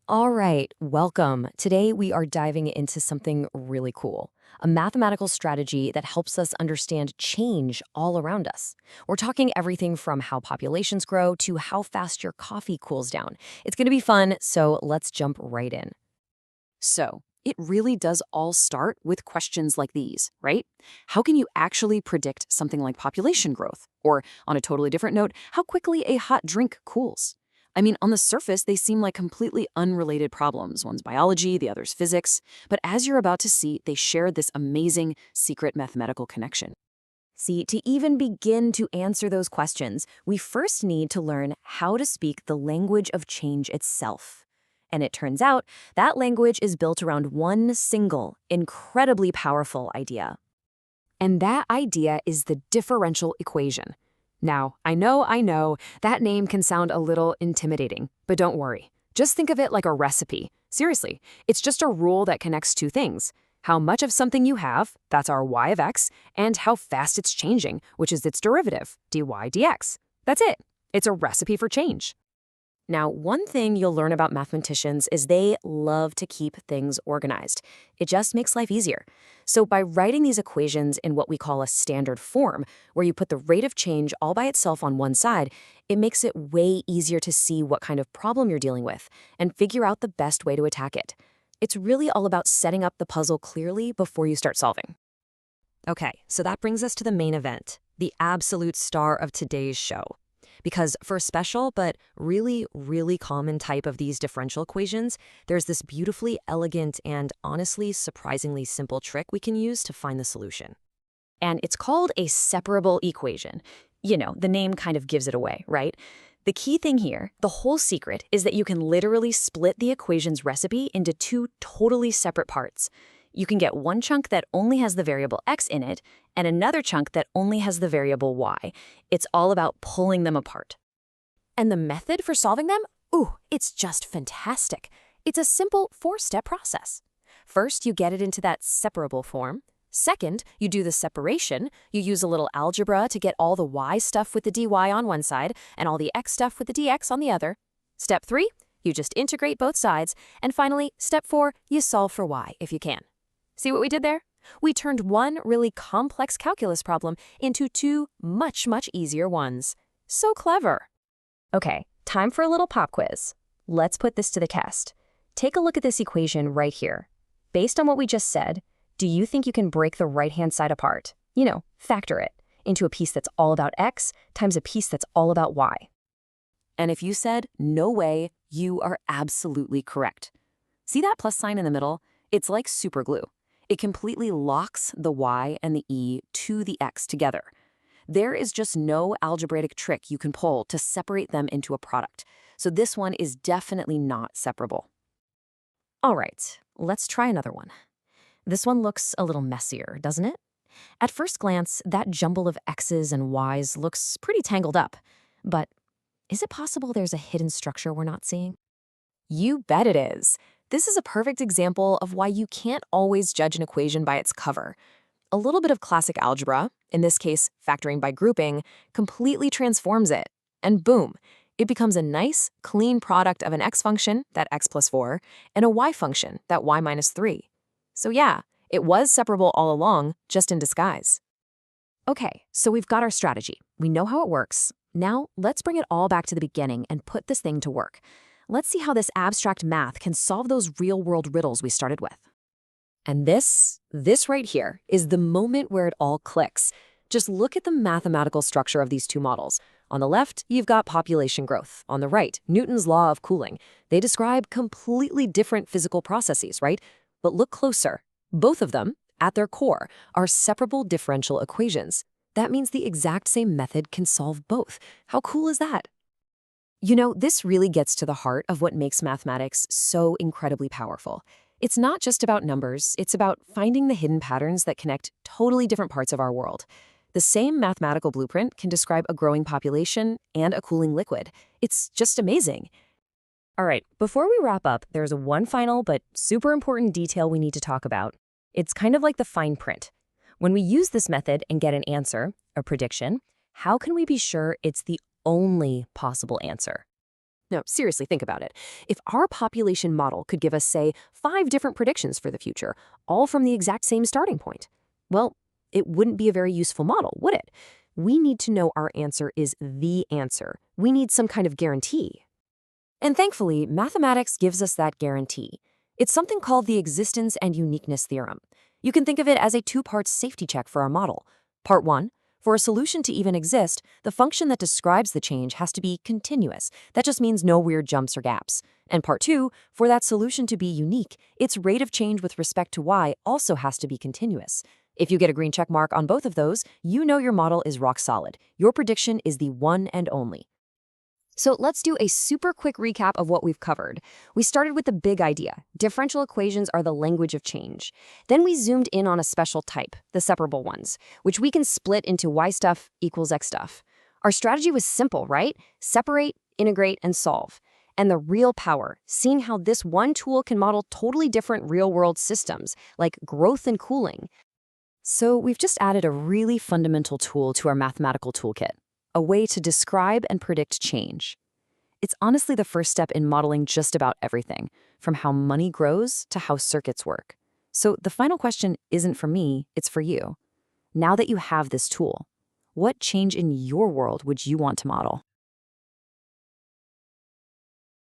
All right, welcome. Today we are diving into something really cool, a mathematical strategy that helps us understand change all around us. We're talking everything from how populations grow to how fast your coffee cools down. It's going to be fun, so let's jump right in. So, it really does all start with questions like these, right? How can you actually predict something like population growth? Or, on a totally different note, how quickly a hot drink cools? I mean, on the surface, they seem like completely unrelated problems. One's biology, the other's physics. But as you're about to see, they share this amazing secret mathematical connection. See, to even begin to answer those questions, we first need to learn how to speak the language of change itself. And it turns out that language is built around one single, incredibly powerful idea. And that idea is the differential equation. Now, I know, that name can sound a little intimidating, but don't worry. Just think of it like a recipe. Seriously, it's just a rule that connects two things. How much of something you have, that's our y of x, and how fast it's changing, which is its derivative, dy dx. That's it. It's a recipe for change. Now, one thing you'll learn about mathematicians is they love to keep things organized. It just makes life easier. So by writing these equations in what we call a standard form, where you put the rate of change all by itself on one side, it makes it way easier to see what kind of problem you're dealing with and figure out the best way to attack it. It's really all about setting up the puzzle clearly before you start solving. Okay, so that brings us to the main event, the absolute star of today's show. Because for a special but really common type of these differential equations, there's this beautifully elegant and honestly surprisingly simple trick we can use to find the solution. And it's called a separable equation. You know, the name kind of gives it away, right? The key thing here, the whole secret, is that you can literally split the equation's recipe into two totally separate parts. You can get one chunk that only has the variable x in it, and another chunk that only has the variable y. It's all about pulling them apart. And the method for solving them? Ooh, it's just fantastic. It's a simple four-step process. First, you get it into that separable form. Second, you do the separation. You use a little algebra to get all the y stuff with the dy on one side and all the x stuff with the dx on the other. Step 3, you just integrate both sides. And finally, step 4, you solve for y if you can. See what we did there? We turned one really complex calculus problem into two much easier ones. So clever. Okay, time for a little pop quiz. Let's put this to the test. Take a look at this equation right here. Based on what we just said, do you think you can break the right-hand side apart? You know, factor it into a piece that's all about x times a piece that's all about y. And if you said, no way, you are absolutely correct. See that plus sign in the middle? It's like super glue. It completely locks the y and the e to the x together. There is just no algebraic trick you can pull to separate them into a product. So this one is definitely not separable. All right, let's try another one. This one looks a little messier, doesn't it? At first glance, that jumble of x's and y's looks pretty tangled up. But is it possible there's a hidden structure we're not seeing? You bet it is. This is a perfect example of why you can't always judge an equation by its cover. A little bit of classic algebra, in this case factoring by grouping, completely transforms it. And boom, it becomes a nice, clean product of an x function, that x plus 4, and a y function, that y minus 3. So yeah, it was separable all along, just in disguise. Okay, so we've got our strategy. We know how it works. Now, let's bring it all back to the beginning and put this thing to work. Let's see how this abstract math can solve those real-world riddles we started with. And this right here is the moment where it all clicks. Just look at the mathematical structure of these two models. On the left, you've got population growth. On the right, Newton's law of cooling. They describe completely different physical processes, right? But look closer. Both of them, at their core, are separable differential equations. That means the exact same method can solve both. How cool is that? You know, this really gets to the heart of what makes mathematics so incredibly powerful. It's not just about numbers, it's about finding the hidden patterns that connect totally different parts of our world. The same mathematical blueprint can describe a growing population and a cooling liquid. It's just amazing. All right, before we wrap up, there's one final but super important detail we need to talk about. It's kind of like the fine print. When we use this method and get an answer, a prediction, how can we be sure it's the only possible answer? No, seriously, think about it. If our population model could give us, say, 5 different predictions for the future, all from the exact same starting point, well, it wouldn't be a very useful model, would it? We need to know our answer is the answer. We need some kind of guarantee. And thankfully, mathematics gives us that guarantee. It's something called the existence and uniqueness theorem. You can think of it as a 2-part safety check for our model. Part 1, for a solution to even exist, the function that describes the change has to be continuous. That just means no weird jumps or gaps. And part 2, for that solution to be unique, its rate of change with respect to y also has to be continuous. If you get a green check mark on both of those, you know your model is rock solid. Your prediction is the one and only. So let's do a super quick recap of what we've covered. We started with the big idea. Differential equations are the language of change. Then we zoomed in on a special type, the separable ones, which we can split into y stuff equals x stuff. Our strategy was simple, right? Separate, integrate, and solve. And the real power, seeing how this one tool can model totally different real-world systems, like growth and cooling. So we've just added a really fundamental tool to our mathematical toolkit. A way to describe and predict change. It's honestly the first step in modeling just about everything, from how money grows to how circuits work. So the final question isn't for me, it's for you. Now that you have this tool, what change in your world would you want to model?